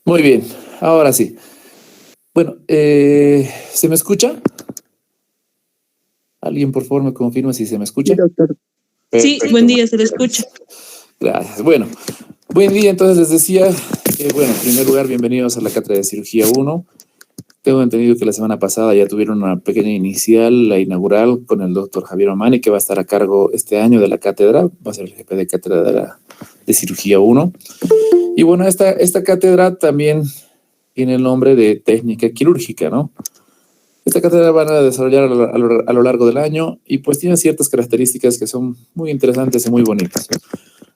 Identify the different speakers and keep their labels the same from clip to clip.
Speaker 1: Muy bien, ahora sí. Bueno, ¿se me escucha? ¿Alguien por favor me confirma si se me
Speaker 2: Sí,
Speaker 1: escucha?
Speaker 2: doctor. Sí,
Speaker 1: Perfecto.
Speaker 2: buen día, se le escucha.
Speaker 1: Gracias. Bueno, buen día. Entonces les decía, bueno, en primer lugar, bienvenidos a la Cátedra de Cirugía 1. Tengo entendido que la semana pasada ya tuvieron una pequeña inicial, la inaugural, con el doctor Javier Mamani, que va a estar a cargo este año de la cátedra, va a ser el jefe de cátedra de Cirugía 1. Y bueno, esta cátedra también tiene el nombre de técnica quirúrgica, ¿no? Esta cátedra van a desarrollar a lo largo del año y pues tiene ciertas características que son muy interesantes y muy bonitas.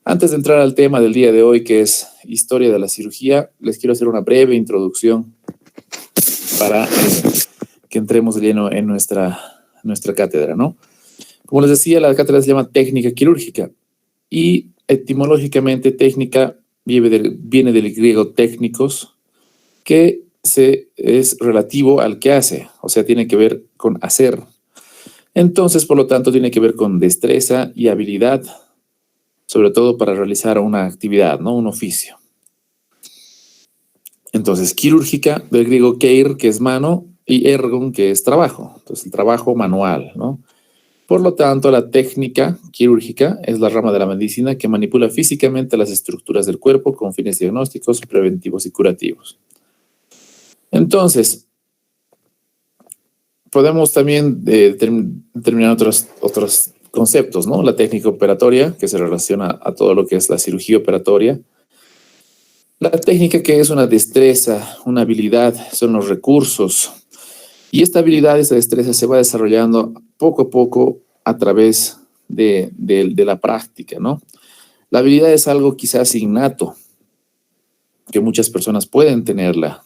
Speaker 1: Antes de entrar al tema del día de hoy, que es historia de la cirugía, les quiero hacer una breve introducción para que entremos de lleno en nuestra cátedra, ¿no? Como les decía, la cátedra se llama técnica quirúrgica y etimológicamente técnica viene del griego técnicos, que es relativo al que hace, o sea, tiene que ver con hacer. Entonces, por lo tanto, tiene que ver con destreza y habilidad, sobre todo para realizar una actividad, ¿no? Un oficio. Entonces, quirúrgica, del griego keir, que es mano, y ergon, que es trabajo. Entonces, el trabajo manual, ¿no? Por lo tanto, la técnica quirúrgica es la rama de la medicina que manipula físicamente las estructuras del cuerpo con fines diagnósticos, preventivos y curativos. Entonces, podemos también determinar otros conceptos, ¿no? La técnica operatoria, que se relaciona a todo lo que es la cirugía operatoria. La técnica, que es una destreza, una habilidad, son los recursos. Y esta habilidad, esta destreza se va desarrollando poco a poco a través de la práctica, ¿no? La habilidad es algo quizás innato, que muchas personas pueden tenerla.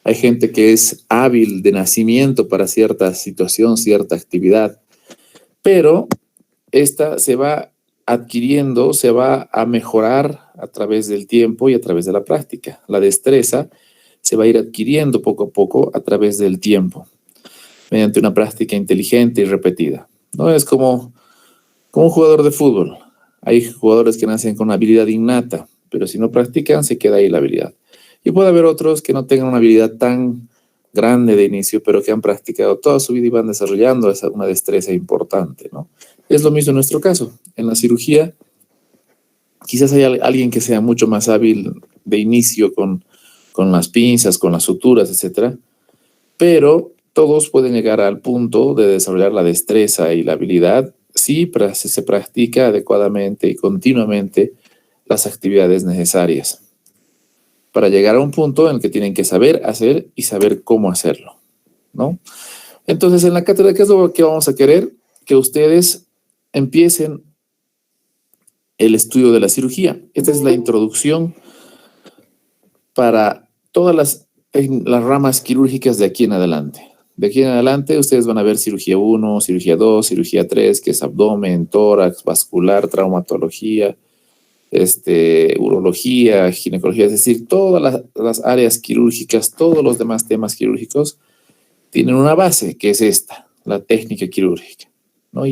Speaker 1: Hay gente que es hábil de nacimiento para cierta situación, cierta actividad, pero esta se va adquiriendo, se va a mejorar a través del tiempo y a través de la práctica. La destreza se va a ir adquiriendo poco a poco a través del tiempo, mediante una práctica inteligente y repetida. No es como un jugador de fútbol. Hay jugadores que nacen con una habilidad innata, pero si no practican, se queda ahí la habilidad. Y puede haber otros que no tengan una habilidad tan grande de inicio, pero que han practicado toda su vida y van desarrollando una destreza importante, ¿no? Es lo mismo en nuestro caso. En la cirugía, quizás hay alguien que sea mucho más hábil de inicio con las pinzas, con las suturas, etcétera, pero todos pueden llegar al punto de desarrollar la destreza y la habilidad si se practica adecuadamente y continuamente las actividades necesarias para llegar a un punto en el que tienen que saber hacer y saber cómo hacerlo, ¿no? Entonces, en la cátedra, ¿qué es lo que vamos a querer? Que ustedes empiecen el estudio de la cirugía. Esta es la introducción para todas las ramas quirúrgicas de aquí en adelante. De aquí en adelante ustedes van a ver cirugía 1, cirugía 2, cirugía 3, que es abdomen, tórax, vascular, traumatología, urología, ginecología, es decir, todas las áreas quirúrgicas, todos los demás temas quirúrgicos tienen una base, que es esta, la técnica quirúrgica, ¿no?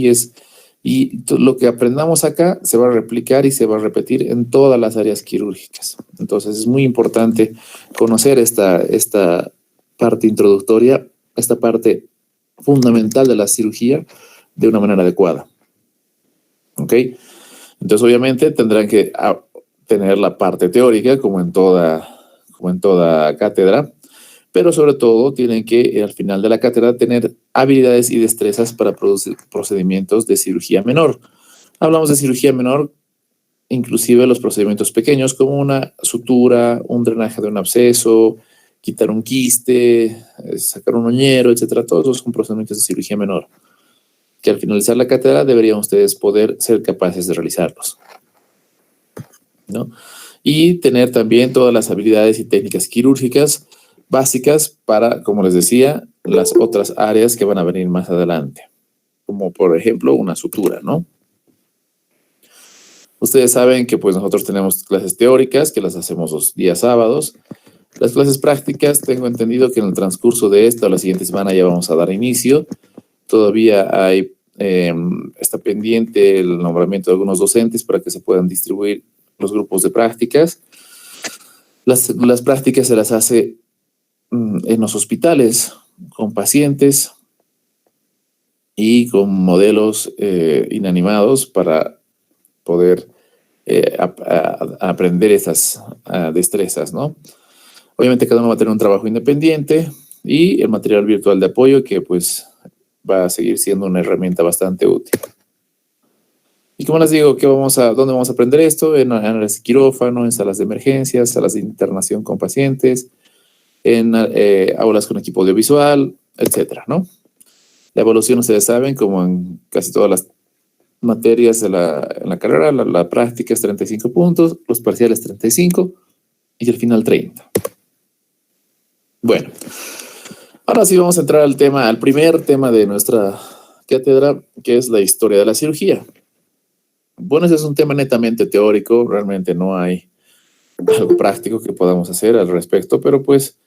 Speaker 1: Y lo que aprendamos acá se va a replicar y se va a repetir en todas las áreas quirúrgicas. Entonces es muy importante conocer esta parte introductoria, esta parte fundamental de la cirugía de una manera adecuada. ¿Ok? Entonces obviamente tendrán que tener la parte teórica como en toda cátedra, pero sobre todo tienen que al final de la cátedra tener habilidades y destrezas para producir procedimientos de cirugía menor. Hablamos de cirugía menor, inclusive los procedimientos pequeños como una sutura, un drenaje de un absceso, quitar un quiste, sacar un uñero, etcétera. Todos esos son procedimientos de cirugía menor, que al finalizar la cátedra deberían ustedes poder ser capaces de realizarlos, ¿no? Y tener también todas las habilidades y técnicas quirúrgicas básicas para, como les decía, las otras áreas que van a venir más adelante, como por ejemplo una sutura, ¿no? Ustedes saben que pues nosotros tenemos clases teóricas que las hacemos los días sábados. Las clases prácticas, tengo entendido que en el transcurso de esta o la siguiente semana ya vamos a dar inicio. Todavía está pendiente el nombramiento de algunos docentes para que se puedan distribuir los grupos de prácticas. Las prácticas se las hace en los hospitales, con pacientes y con modelos inanimados para poder aprender esas destrezas, ¿no? Obviamente cada uno va a tener un trabajo independiente y el material virtual de apoyo que pues va a seguir siendo una herramienta bastante útil. Y como les digo, ¿dónde vamos a aprender esto? En análisis de quirófano, en salas de emergencias, salas de internación con pacientes, en aulas con equipo audiovisual, etcétera, ¿no? La evaluación, ustedes saben, como en casi todas las materias en la carrera, la práctica es 35 puntos, los parciales 35 y el final 30. Bueno, ahora sí vamos a entrar al primer tema de nuestra cátedra, que es la historia de la cirugía. Bueno, ese es un tema netamente teórico, realmente no hay algo práctico que podamos hacer al respecto, pero pues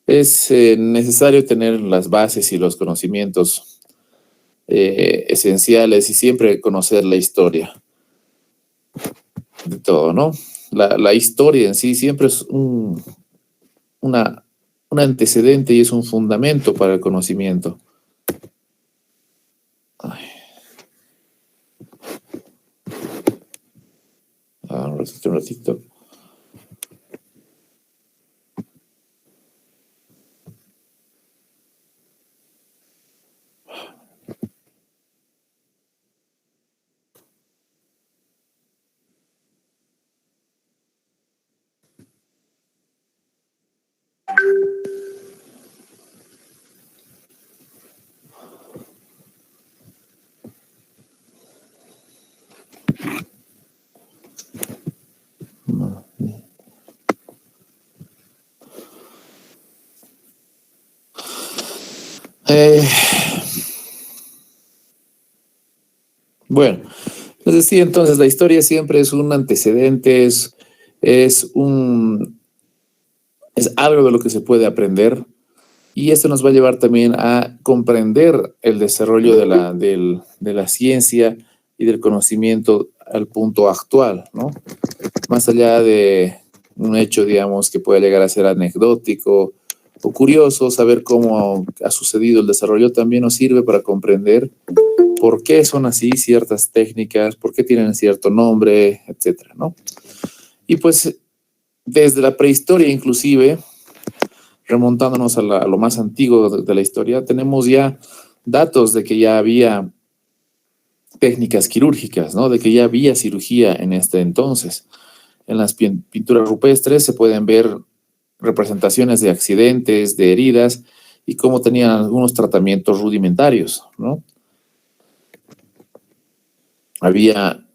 Speaker 1: es necesario tener las bases y los conocimientos esenciales y siempre conocer la historia de todo, ¿no? La historia en sí siempre es un antecedente y es un fundamento para el conocimiento. Un ratito. Bueno, les decía entonces, la historia siempre es un antecedente, es algo de lo que se puede aprender y esto nos va a llevar también a comprender el desarrollo de la ciencia y del conocimiento al punto actual, ¿no? Más allá de un hecho, digamos, que puede llegar a ser anecdótico o curioso, saber cómo ha sucedido el desarrollo también nos sirve para comprender por qué son así ciertas técnicas, por qué tienen cierto nombre, etcétera, ¿no? Y pues desde la prehistoria inclusive, remontándonos a lo más antiguo de la historia, tenemos ya datos de que ya había técnicas quirúrgicas, ¿no? De que ya había cirugía en este entonces. En las pinturas rupestres se pueden ver representaciones de accidentes, de heridas y cómo tenían algunos tratamientos rudimentarios, ¿no?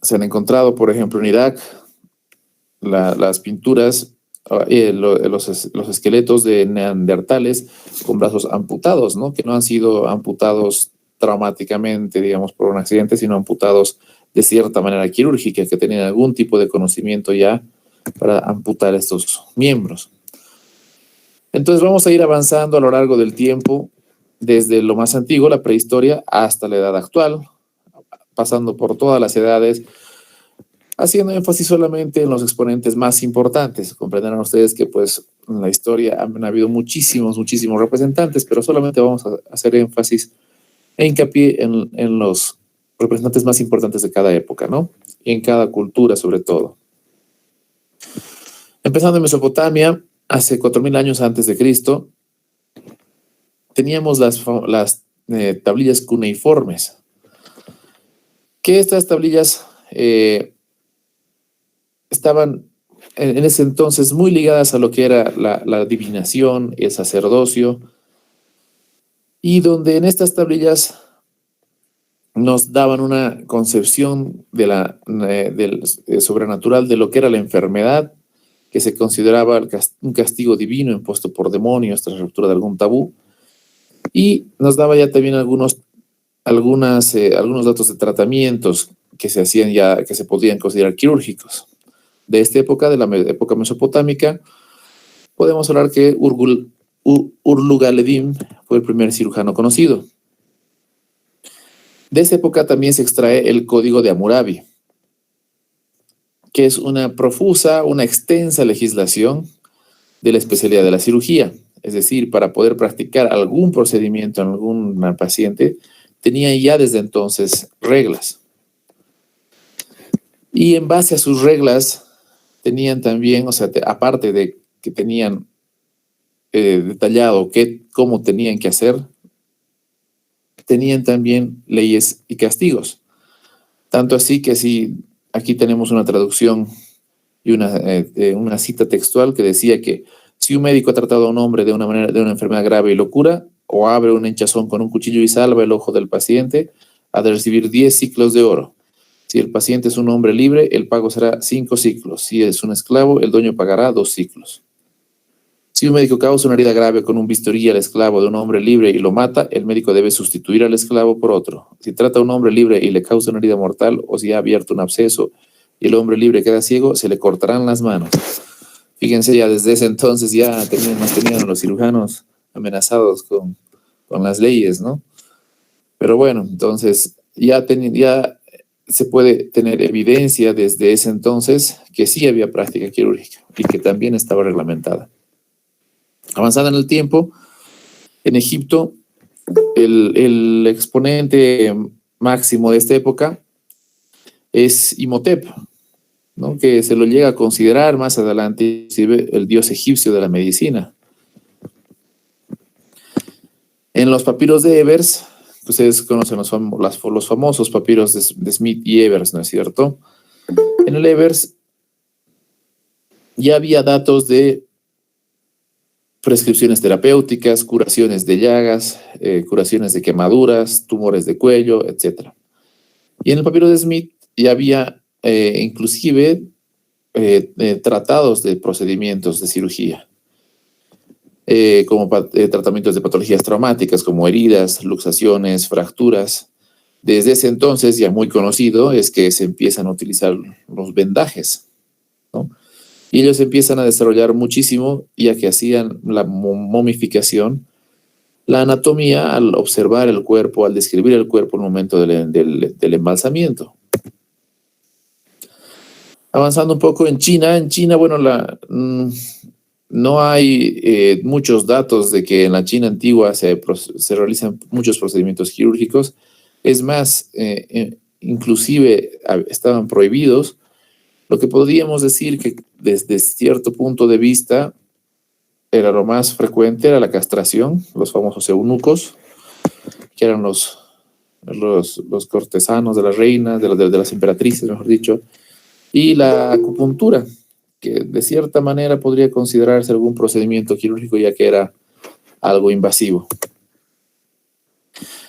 Speaker 1: Se han encontrado, por ejemplo, en Irak, las pinturas, los esqueletos de neandertales con brazos amputados, ¿no? Que no han sido amputados traumáticamente, digamos, por un accidente, sino amputados de cierta manera quirúrgica, que tenían algún tipo de conocimiento ya para amputar estos miembros. Entonces vamos a ir avanzando a lo largo del tiempo, desde lo más antiguo, la prehistoria, hasta la edad actual, pasando por todas las edades, haciendo énfasis solamente en los exponentes más importantes. Comprenderán ustedes que pues en la historia han habido muchísimos representantes, pero solamente vamos a hacer énfasis e hincapié en los representantes más importantes de cada época, ¿no? Y en cada cultura sobre todo. Empezando en Mesopotamia, hace 4.000 años antes de Cristo, teníamos las tablillas cuneiformes, que estas tablillas estaban en ese entonces muy ligadas a lo que era la adivinación, el sacerdocio, y donde en estas tablillas nos daban una concepción del sobrenatural de lo que era la enfermedad, que se consideraba un castigo divino impuesto por demonios tras la ruptura de algún tabú, y nos daba ya también algunos datos de tratamientos que se hacían ya, que se podían considerar quirúrgicos. De esta época, de la época mesopotámica, podemos hablar que Urlugaledin fue el primer cirujano conocido. De esa época también se extrae el Código de Hammurabi, que es una profusa, una extensa legislación de la especialidad de la cirugía. Es decir, para poder practicar algún procedimiento en algún paciente, tenían ya desde entonces reglas. Y en base a sus reglas, tenían también, o sea, aparte de que tenían detallado cómo tenían que hacer, tenían también leyes y castigos. Tanto así que si aquí tenemos una traducción y una cita textual que decía que si un médico ha tratado a un hombre de una enfermedad grave y locura, o abre un hinchazón con un cuchillo y salva el ojo del paciente, ha de recibir 10 ciclos de oro. Si el paciente es un hombre libre, el pago será 5 ciclos. Si es un esclavo, el dueño pagará 2 ciclos. Si un médico causa una herida grave con un bisturí al esclavo de un hombre libre y lo mata, el médico debe sustituir al esclavo por otro. Si trata a un hombre libre y le causa una herida mortal, o si ha abierto un absceso y el hombre libre queda ciego, se le cortarán las manos. Fíjense, ya desde ese entonces ya nos tenían los cirujanos amenazados con las leyes, ¿no? Pero bueno, entonces ya se puede tener evidencia desde ese entonces que sí había práctica quirúrgica y que también estaba reglamentada. Avanzada en el tiempo, en Egipto, el exponente máximo de esta época es Imhotep, ¿no? Que se lo llega a considerar más adelante inclusive el dios egipcio de la medicina. En los papiros de Ebers, ustedes conocen los famosos papiros de Smith y Evers, ¿no es cierto? En el Evers ya había datos de prescripciones terapéuticas, curaciones de llagas, curaciones de quemaduras, tumores de cuello, etc. Y en el papiro de Smith ya había inclusive tratados de procedimientos de cirugía, como tratamientos de patologías traumáticas, como heridas, luxaciones, fracturas. Desde ese entonces, ya muy conocido, es que se empiezan a utilizar los vendajes, ¿no? Y ellos empiezan a desarrollar muchísimo, ya que hacían la momificación, la anatomía al observar el cuerpo, al describir el cuerpo en el momento del embalsamiento. Avanzando un poco en China, bueno, no hay muchos datos de que en la China antigua se realizan muchos procedimientos quirúrgicos. Es más, inclusive estaban prohibidos. Lo que podríamos decir que desde cierto punto de vista era lo más frecuente, era la castración, los famosos eunucos, que eran los cortesanos de las reinas, de las emperatrices, mejor dicho, y la acupuntura, que de cierta manera podría considerarse algún procedimiento quirúrgico, ya que era algo invasivo.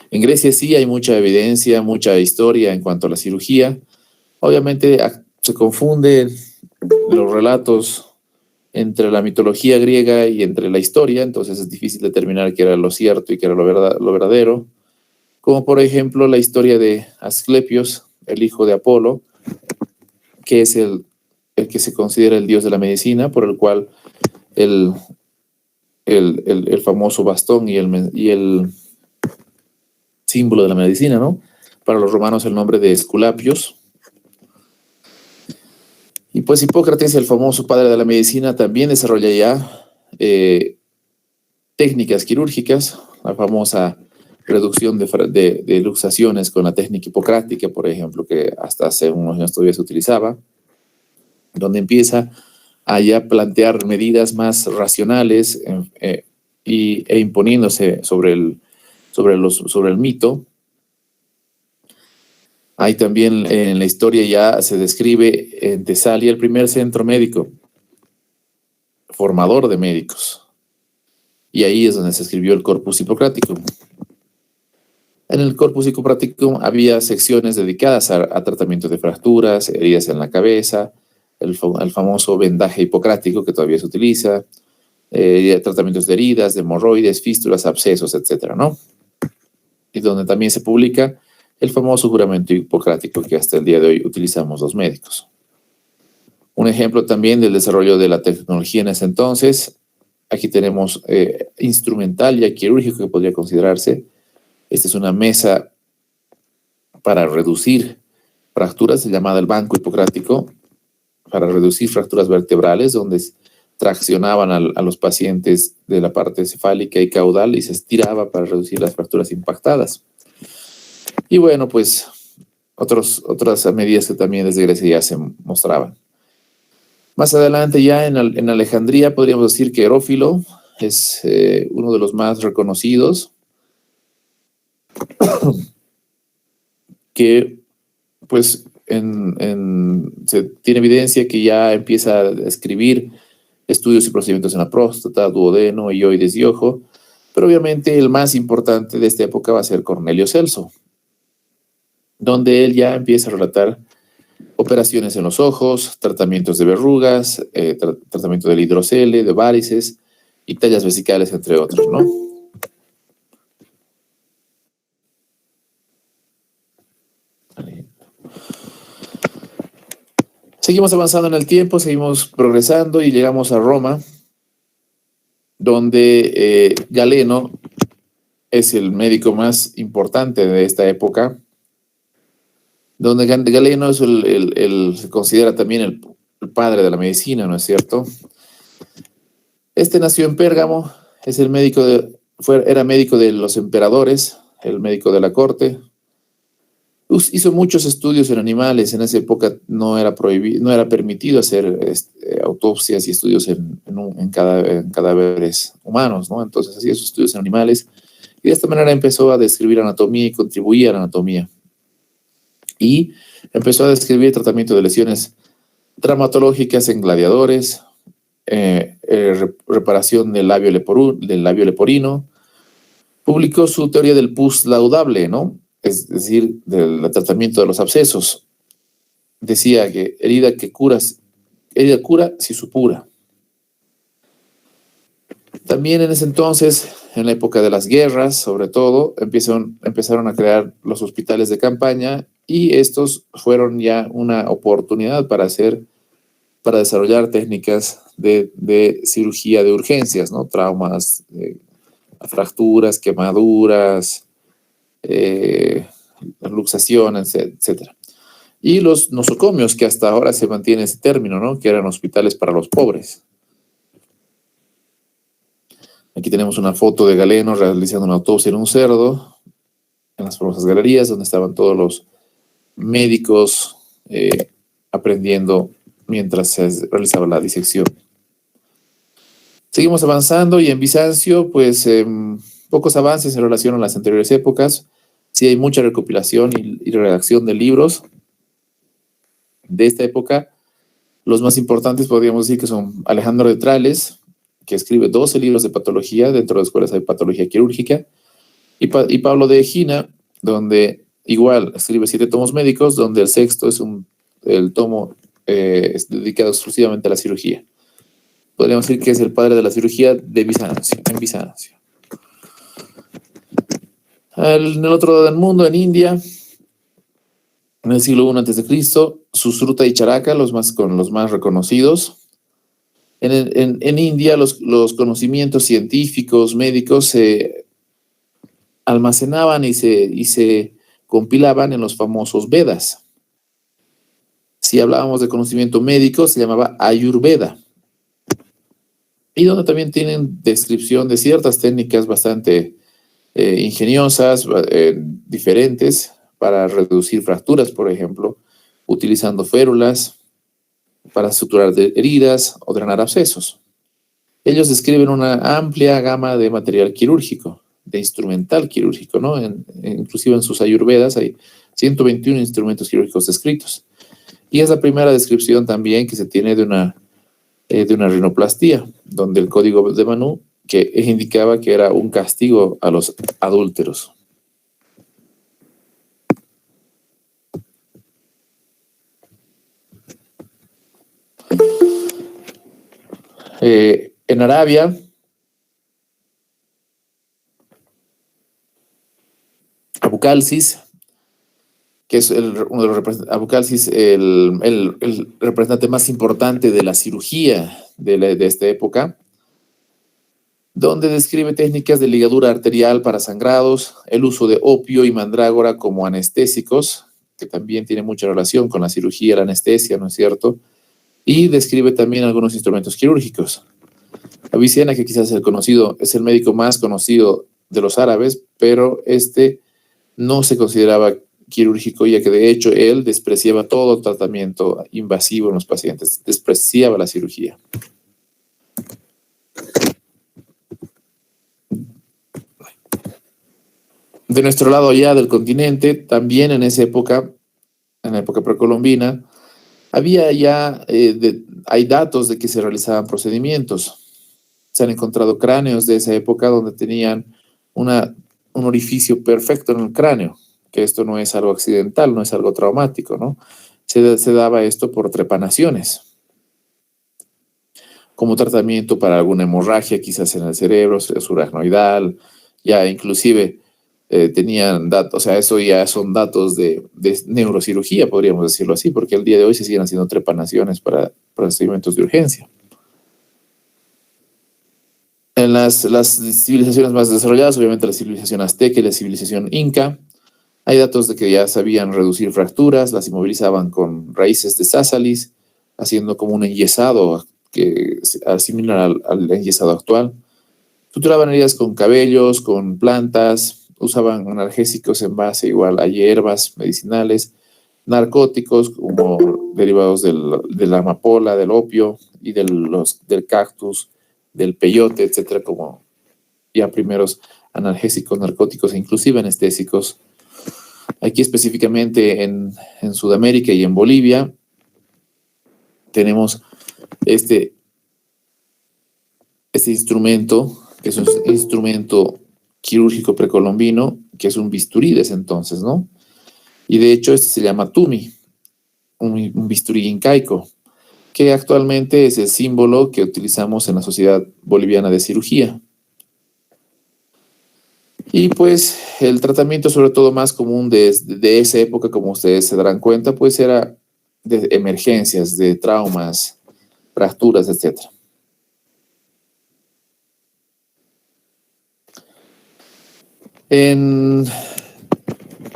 Speaker 1: En Grecia sí hay mucha evidencia, mucha historia en cuanto a la cirugía. Obviamente se confunden los relatos entre la mitología griega y entre la historia, entonces es difícil determinar qué era lo cierto y qué era lo verdadero. Como por ejemplo la historia de Asclepios, el hijo de Apolo, que es el que se considera el dios de la medicina, por el cual el famoso bastón y el símbolo de la medicina, ¿no? Para los romanos el nombre de Esculapios. Y pues Hipócrates, el famoso padre de la medicina, también desarrolla ya técnicas quirúrgicas, la famosa reducción de luxaciones con la técnica hipocrática, por ejemplo, que hasta hace unos años todavía se utilizaba, donde empieza a ya plantear medidas más racionales e imponiéndose sobre el mito. Hay también en la historia ya se describe en Tesalia el primer centro médico, formador de médicos. Y ahí es donde se escribió el Corpus Hippocraticum. En el Corpus Hippocraticum había secciones dedicadas a tratamiento de fracturas, heridas en la cabeza, el famoso vendaje hipocrático que todavía se utiliza, tratamientos de heridas, de hemorroides, fístulas, abscesos, etcétera, ¿no? Y donde también se publica el famoso juramento hipocrático que hasta el día de hoy utilizamos los médicos. Un ejemplo también del desarrollo de la tecnología en ese entonces, aquí tenemos instrumental y quirúrgico que podría considerarse. Esta es una mesa para reducir fracturas, llamada el banco hipocrático, para reducir fracturas vertebrales, donde traccionaban a los pacientes de la parte cefálica y caudal y se estiraba para reducir las fracturas impactadas. Y bueno, pues otras medidas que también desde Grecia ya se mostraban. Más adelante ya en Alejandría podríamos decir que Herófilo es uno de los más reconocidos, que pues se tiene evidencia que ya empieza a escribir estudios y procedimientos en la próstata, duodeno, hioides y ojo, pero obviamente el más importante de esta época va a ser Cornelio Celso, donde él ya empieza a relatar operaciones en los ojos, tratamientos de verrugas, tratamiento del hidrocele, de varices y tallas vesicales, entre otros, ¿no? Seguimos avanzando en el tiempo, seguimos progresando y llegamos a Roma, donde Galeno es el médico más importante de esta época, donde Galeno es se considera también el padre de la medicina, ¿no es cierto? Este nació en Pérgamo, es el médico era médico de los emperadores, el médico de la corte. Hizo muchos estudios en animales. En esa época no era permitido hacer autopsias y estudios en cadáveres humanos, ¿no? Entonces hacía esos estudios en animales y de esta manera empezó a describir anatomía y contribuía a la anatomía. Y empezó a describir tratamiento de lesiones traumatológicas en gladiadores, reparación del labio leporino. Publicó su teoría del pus laudable, ¿no? Es decir, del tratamiento de los abscesos. Decía que herida cura si supura. También en ese entonces, en la época de las guerras, sobre todo, empezaron a crear los hospitales de campaña y estos fueron ya una oportunidad para desarrollar técnicas de cirugía de urgencias, ¿no? Traumas, fracturas, quemaduras, luxaciones, etcétera. Y los nosocomios, que hasta ahora se mantiene ese término, ¿no? Que eran hospitales para los pobres. Aquí tenemos una foto de Galeno realizando una autopsia en un cerdo, en las famosas galerías, donde estaban todos los médicos aprendiendo mientras se realizaba la disección. Seguimos avanzando y en Bizancio, pues pocos avances en relación a las anteriores épocas. Sí hay mucha recopilación y redacción de libros de esta época. Los más importantes podríamos decir que son Alejandro de Trales, que escribe 12 libros de patología, dentro de los cuales hay patología quirúrgica, y Pablo de Egina, donde igual escribe 7 tomos médicos, donde el sexto es el tomo es dedicado exclusivamente a la cirugía. Podríamos decir que es el padre de la cirugía en Bizancio. En el otro lado del mundo, en India, en el siglo I a.C., Susruta y Charaka, los más reconocidos. En India, los conocimientos científicos, médicos, se almacenaban y se compilaban en los famosos Vedas. Si hablábamos de conocimiento médico, se llamaba Ayurveda. Y donde también tienen descripción de ciertas técnicas bastante ingeniosas, diferentes, para reducir fracturas, por ejemplo, utilizando férulas para suturar heridas o drenar abscesos. Ellos describen una amplia gama de material quirúrgico, de instrumental quirúrgico, ¿no? Inclusive en sus ayurvedas hay 121 instrumentos quirúrgicos descritos. Y es la primera descripción también que se tiene de una rinoplastía, donde el código de Manu que indicaba que era un castigo a los adúlteros. En Arabia, Abucalsis, que es uno de los representantes, Abucalsis, el representante más importante de la cirugía de esta época, donde describe técnicas de ligadura arterial para sangrados, el uso de opio y mandrágora como anestésicos, que también tiene mucha relación con la cirugía, la anestesia, ¿no es cierto? Y describe también algunos instrumentos quirúrgicos. Avicenna, que quizás es el médico más conocido de los árabes, pero no se consideraba quirúrgico, ya que de hecho él despreciaba todo tratamiento invasivo en los pacientes, despreciaba la cirugía. De nuestro lado ya del continente, también en esa época, en la época precolombina, hay datos de que se realizaban procedimientos. Se han encontrado cráneos de esa época donde tenían un orificio perfecto en el cráneo, que esto no es algo accidental, no es algo traumático, ¿no? Se daba esto por trepanaciones, como tratamiento para alguna hemorragia, quizás en el cerebro, subaracnoidal, ya inclusive tenían datos, o sea, eso ya son datos de neurocirugía, podríamos decirlo así, porque el día de hoy se siguen haciendo trepanaciones para procedimientos de urgencia. En las civilizaciones más desarrolladas, obviamente la civilización azteca y la civilización inca, hay datos de que ya sabían reducir fracturas, las inmovilizaban con raíces de sázalis, haciendo como un enyesado similar al enyesado actual. Suturaban heridas con cabellos, con plantas, usaban analgésicos en base igual a hierbas medicinales, narcóticos como derivados de la amapola, del opio y del cactus, del peyote, etcétera, como ya primeros analgésicos, narcóticos e inclusive anestésicos. Aquí específicamente en Sudamérica y en Bolivia tenemos este instrumento, que es un instrumento quirúrgico precolombino, que es un bisturí de ese entonces, ¿no? Y de hecho se llama tumi, un bisturí incaico, que actualmente es el símbolo que utilizamos en la Sociedad Boliviana de Cirugía. Y pues el tratamiento sobre todo más común de esa época, como ustedes se darán cuenta, pues era de emergencias, de traumas, fracturas, etc.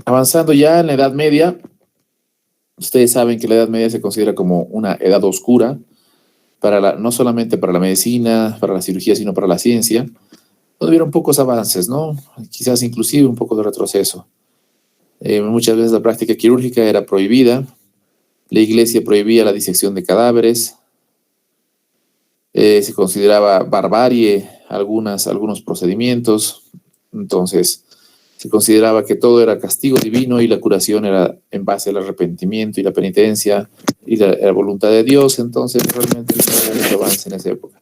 Speaker 1: Avanzando ya en la Edad Media, ustedes saben que la Edad Media se considera como una edad oscura, no solamente para la medicina, para la cirugía, sino para la ciencia, donde hubieron pocos avances, ¿no? Quizás inclusive un poco de retroceso. Muchas veces la práctica quirúrgica era prohibida, la iglesia prohibía la disección de cadáveres, se consideraba barbarie algunos procedimientos, entonces se consideraba que todo era castigo divino y la curación era en base al arrepentimiento y la penitencia y la voluntad de Dios, entonces realmente no había mucho avance en esa época.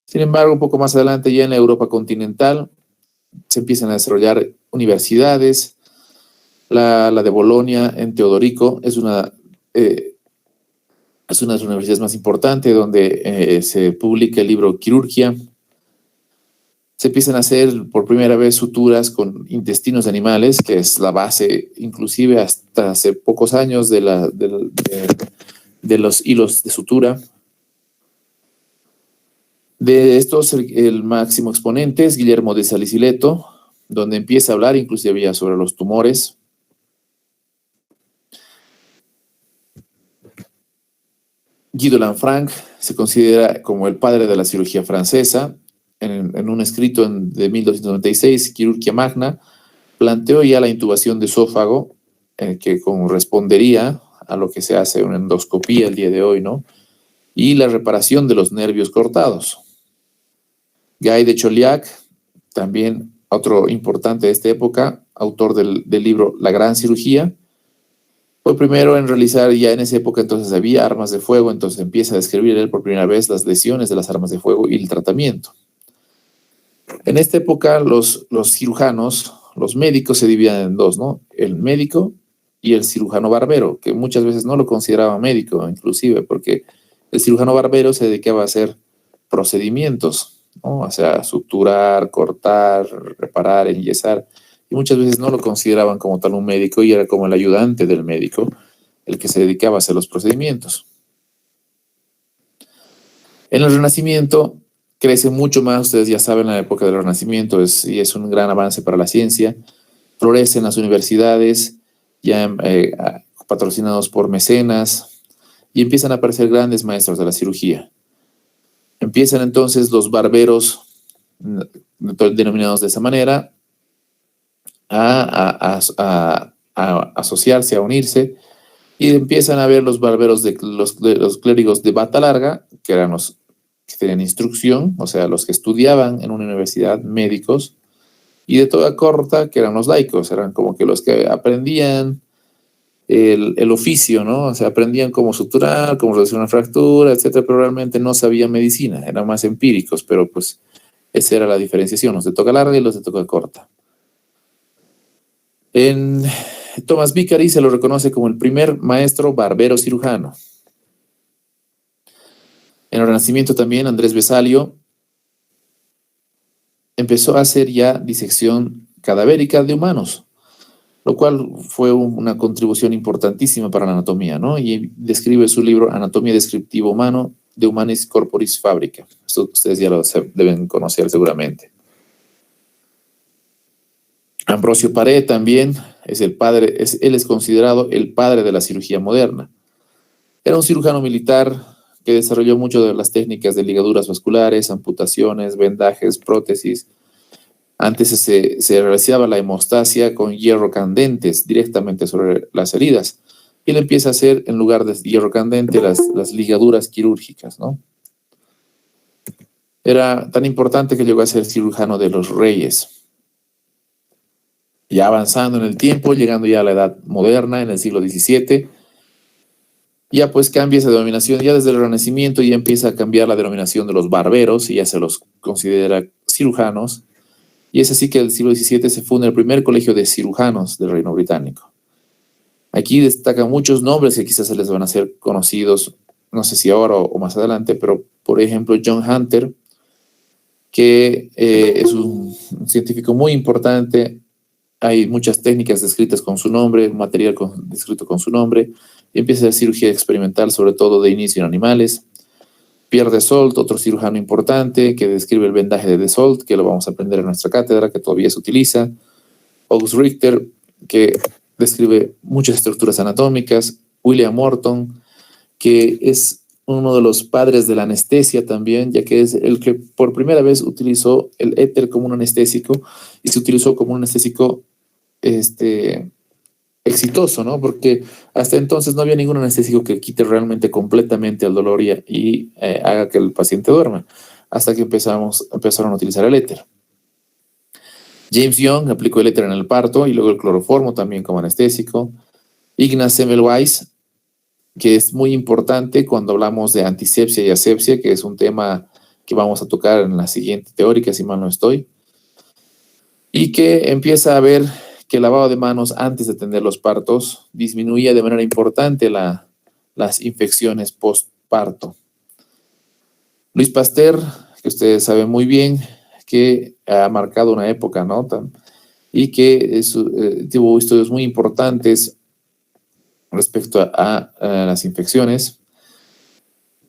Speaker 1: Sin embargo, un poco más adelante, ya en la Europa continental, se empiezan a desarrollar universidades. La de Bolonia, en Teodorico, es una de las universidades más importantes donde se publica el libro Quirurgia. Se empiezan a hacer por primera vez suturas con intestinos de animales, que es la base, inclusive hasta hace pocos años, de los hilos de sutura. De estos, el máximo exponente es Guillermo de Salicileto, donde empieza a hablar inclusive ya sobre los tumores. Guido Lanfranc se considera como el padre de la cirugía francesa. En un escrito de 1296, Chirurgia Magna, planteó ya la intubación de esófago, que correspondería a lo que se hace una endoscopía el día de hoy, ¿no? Y la reparación de los nervios cortados. Guy de Chauliac, también otro importante de esta época, autor del libro La Gran Cirugía, fue primero en realizar, ya en esa época entonces había armas de fuego, entonces empieza a describir él por primera vez las lesiones de las armas de fuego y el tratamiento. En esta época los cirujanos, los médicos se dividían en dos, ¿no? El médico y el cirujano barbero, que muchas veces no lo consideraba médico, inclusive, porque el cirujano barbero se dedicaba a hacer procedimientos, ¿no? O sea, suturar, cortar, reparar, enyesar, y muchas veces no lo consideraban como tal un médico y era como el ayudante del médico, el que se dedicaba a hacer los procedimientos. En el Renacimiento crece mucho más, ustedes ya saben, la época del Renacimiento es un gran avance para la ciencia, florecen las universidades, ya patrocinados por mecenas, y empiezan a aparecer grandes maestros de la cirugía. Empiezan entonces los barberos, denominados de esa manera, a asociarse, a unirse, y empiezan a ver los barberos de los clérigos de bata larga, que eran los que tenían instrucción, o sea, los que estudiaban en una universidad, médicos, y de toga corta, que eran los laicos, eran como que los que aprendían el oficio, ¿no? O sea, aprendían cómo suturar, cómo reducir una fractura, etcétera, pero realmente no sabían medicina, eran más empíricos, pero pues esa era la diferenciación, los de toga larga y los de toga corta. En Thomas Vicary se lo reconoce como el primer maestro barbero cirujano. En el Renacimiento también Andrés Vesalio empezó a hacer ya disección cadavérica de humanos, lo cual fue una contribución importantísima para la anatomía, ¿no? Y describe su libro Anatomía Descriptiva Humano de Humanis Corporis Fabrica. Esto ustedes ya lo deben conocer seguramente. Ambrosio Paré también es el padre, él es considerado el padre de la cirugía moderna. Era un cirujano militar que desarrolló mucho de las técnicas de ligaduras vasculares, amputaciones, vendajes, prótesis. Antes se realizaba la hemostasia con hierro candentes directamente sobre las heridas. Y él empieza a hacer, en lugar de hierro candente, las ligaduras quirúrgicas, ¿no? Era tan importante que llegó a ser cirujano de los reyes. Ya avanzando en el tiempo, llegando ya a la edad moderna, en el siglo XVII, ya pues cambia esa denominación, ya desde el Renacimiento ya empieza a cambiar la denominación de los barberos y ya se los considera cirujanos. Y es así que en el siglo XVII se funda el primer colegio de cirujanos del Reino Británico. Aquí destacan muchos nombres que quizás se les van a hacer conocidos, no sé si ahora o más adelante, pero por ejemplo John Hunter, que es un científico muy importante. Hay muchas técnicas descritas con su nombre, material descrito con su nombre, y empieza la cirugía experimental, sobre todo de inicio en animales. Pierre Desault, otro cirujano importante, que describe el vendaje de Desault, que lo vamos a aprender en nuestra cátedra, que todavía se utiliza. August Richter, que describe muchas estructuras anatómicas. William Morton, que es uno de los padres de la anestesia también, ya que es el que por primera vez utilizó el éter como un anestésico, y se utilizó como un anestésico exitoso, ¿no? Porque hasta entonces no había ningún anestésico que quite realmente completamente el dolor y haga que el paciente duerma, hasta que empezaron a utilizar el éter. James Young aplicó el éter en el parto y luego el cloroformo también como anestésico. Ignaz Semmelweis, que es muy importante cuando hablamos de antisepsia y asepsia, que es un tema que vamos a tocar en la siguiente teórica, si mal no estoy, y que empieza a ver que el lavado de manos antes de atender los partos disminuía de manera importante las infecciones postparto. Luis Pasteur, que ustedes saben muy bien, que ha marcado una época, ¿no? Y que tuvo estudios muy importantes respecto a las infecciones.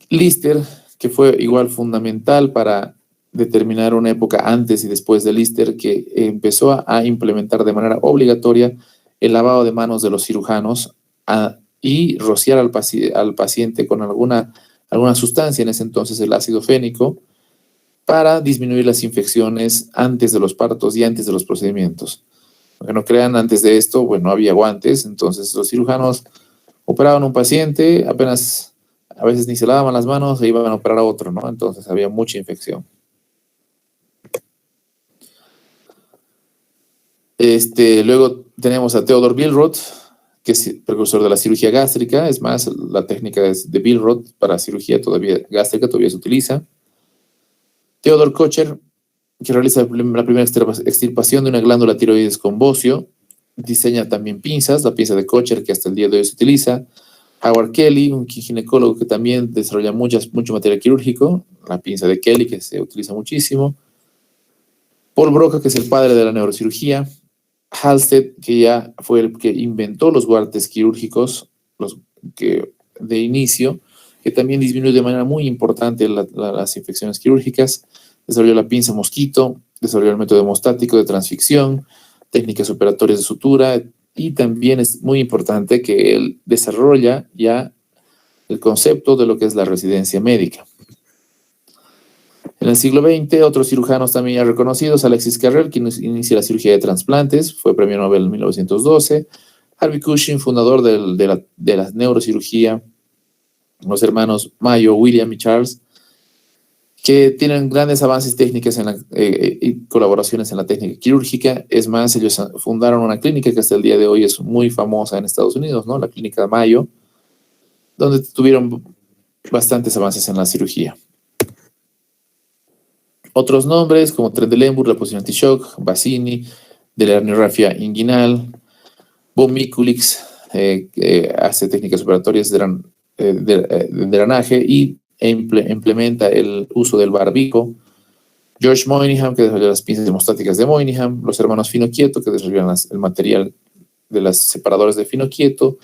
Speaker 1: Lister, que fue igual fundamental para determinar una época antes y después de Lister, que empezó a implementar de manera obligatoria el lavado de manos de los cirujanos y rociar al paciente con alguna sustancia, en ese entonces el ácido fénico, para disminuir las infecciones antes de los partos y antes de los procedimientos. Aunque no crean, antes de esto, bueno, no había guantes, entonces los cirujanos operaban a un paciente, apenas a veces ni se lavaban las manos e iban a operar a otro, ¿no? Entonces había mucha infección. Luego tenemos a Theodor Billroth, que es precursor de la cirugía gástrica. Es más, la técnica de Billroth para cirugía gástrica todavía se utiliza. Theodor Kocher, que realiza la primera extirpación de una glándula tiroides con bocio. Diseña también pinzas, la pinza de Kocher, que hasta el día de hoy se utiliza. Howard Kelly, un ginecólogo que también desarrolla mucho material quirúrgico, la pinza de Kelly, que se utiliza muchísimo. Paul Broca, que es el padre de la neurocirugía. Halsted, que ya fue el que inventó los guantes quirúrgicos de inicio, que también disminuyó de manera muy importante las infecciones quirúrgicas. Desarrolló la pinza mosquito, desarrolló el método hemostático de transficción, técnicas operatorias de sutura, y también es muy importante que él desarrolla ya el concepto de lo que es la residencia médica. En el siglo XX, otros cirujanos también ya reconocidos: Alexis Carrel, quien inicia la cirugía de trasplantes, fue premio Nobel en 1912. Harvey Cushing, fundador de la neurocirugía. Los hermanos Mayo, William y Charles, que tienen grandes avances técnicos y colaboraciones en la técnica quirúrgica. Es más, ellos fundaron una clínica que hasta el día de hoy es muy famosa en Estados Unidos, ¿no? La clínica Mayo, donde tuvieron bastantes avances en la cirugía. Otros nombres como Trendelenburg, la posición anti-shock, Bassini, de la herniorrafia inguinal, Von Mikulix, hace técnicas operatorias de drenaje y implementa el uso del barbico. George Moynihan, que desarrolló las pinzas hemostáticas de Moynihan. Los hermanos Fino-Quieto, que desarrollaron el material de los separadores de Fino-Quieto.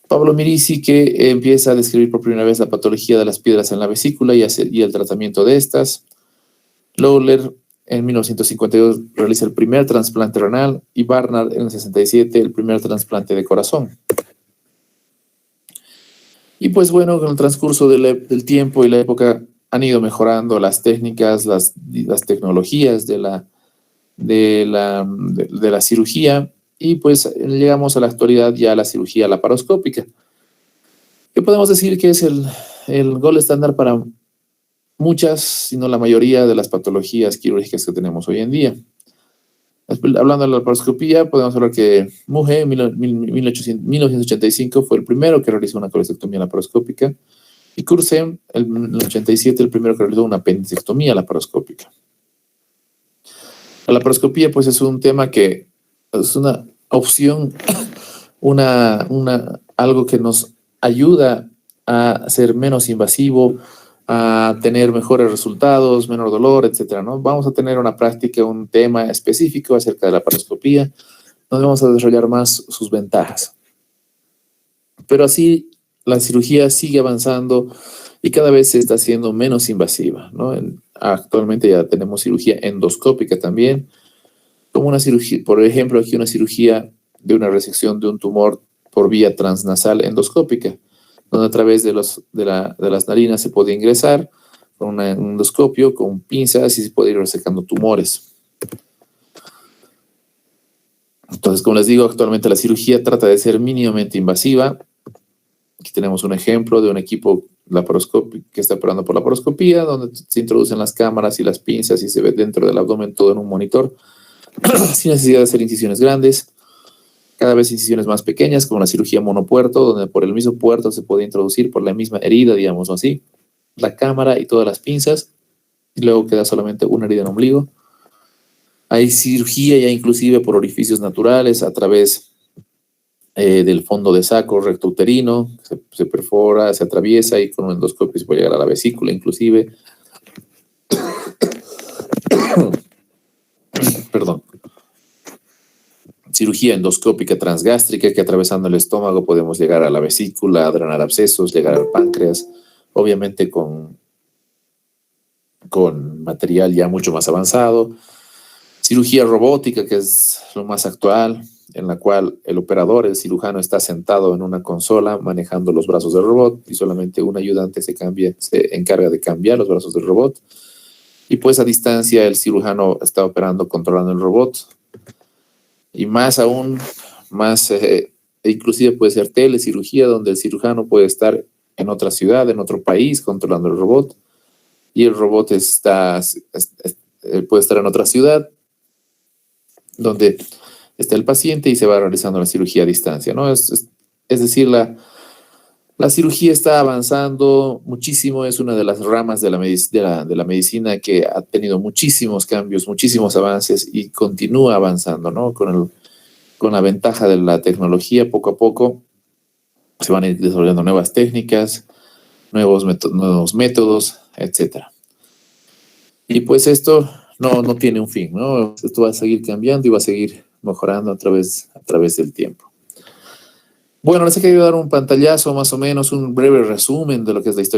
Speaker 1: Pablo Mirici, que empieza a describir por primera vez la patología de las piedras en la vesícula y el tratamiento de estas. Lawler, en 1952, realiza el primer trasplante renal, y Barnard, en el 67, el primer trasplante de corazón. Y pues bueno, con el transcurso del tiempo y la época han ido mejorando las técnicas, las tecnologías de la cirugía, y pues llegamos a la actualidad ya a la cirugía laparoscópica, que podemos decir que es el gold estándar para muchas, si no la mayoría, de las patologías quirúrgicas que tenemos hoy en día. Hablando de la laparoscopía, podemos hablar que Muhe, en 1985, fue el primero que realizó una colestectomía laparoscópica, y Kursem, en el 87, el primero que realizó una apendicectomía laparoscópica. La laparoscopía, pues, es un tema que es una opción, algo que nos ayuda a ser menos invasivo, a tener mejores resultados, menor dolor, etcétera, ¿no? Vamos a tener una práctica, un tema específico acerca de la laparoscopía, donde vamos a desarrollar más sus ventajas. Pero así la cirugía sigue avanzando y cada vez se está haciendo menos invasiva, ¿no? Actualmente ya tenemos cirugía endoscópica también, como una cirugía, por ejemplo, aquí una cirugía de una resección de un tumor por vía transnasal endoscópica, donde a través de las narinas se puede ingresar con un endoscopio, con pinzas, y se puede ir resecando tumores. Entonces, como les digo, actualmente la cirugía trata de ser mínimamente invasiva. Aquí tenemos un ejemplo de un equipo laparoscópico que está operando por laparoscopía, donde se introducen las cámaras y las pinzas y se ve dentro del abdomen todo en un monitor, sin necesidad de hacer incisiones grandes. Cada vez incisiones más pequeñas, como la cirugía monopuerto, donde por el mismo puerto se puede introducir por la misma herida, digamos así, la cámara y todas las pinzas, y luego queda solamente una herida en ombligo. Hay cirugía ya inclusive por orificios naturales a través del fondo de saco rectouterino, se perfora, se atraviesa, y con un endoscopio se puede llegar a la vesícula inclusive. Perdón. Cirugía endoscópica transgástrica, que atravesando el estómago podemos llegar a la vesícula, a drenar abscesos, llegar al páncreas, obviamente con material ya mucho más avanzado. Cirugía robótica, que es lo más actual, en la cual el operador, el cirujano, está sentado en una consola manejando los brazos del robot, y solamente un ayudante se encarga de cambiar los brazos del robot, y pues a distancia el cirujano está operando, controlando el robot. Y más aún, inclusive puede ser telecirugía, donde el cirujano puede estar en otra ciudad, en otro país, controlando el robot, y el robot puede estar en otra ciudad donde está el paciente, y se va realizando la cirugía a distancia, ¿no? Es decir, la cirugía está avanzando muchísimo, es una de las ramas de la medicina que ha tenido muchísimos cambios, muchísimos avances, y continúa avanzando, ¿no? Con la ventaja de la tecnología, poco a poco se van a ir desarrollando nuevas técnicas, nuevos métodos, etc. Y pues esto no tiene un fin, ¿no? Esto va a seguir cambiando y va a seguir mejorando a través del tiempo. Bueno, les he querido dar un pantallazo, más o menos un breve resumen de lo que es la historia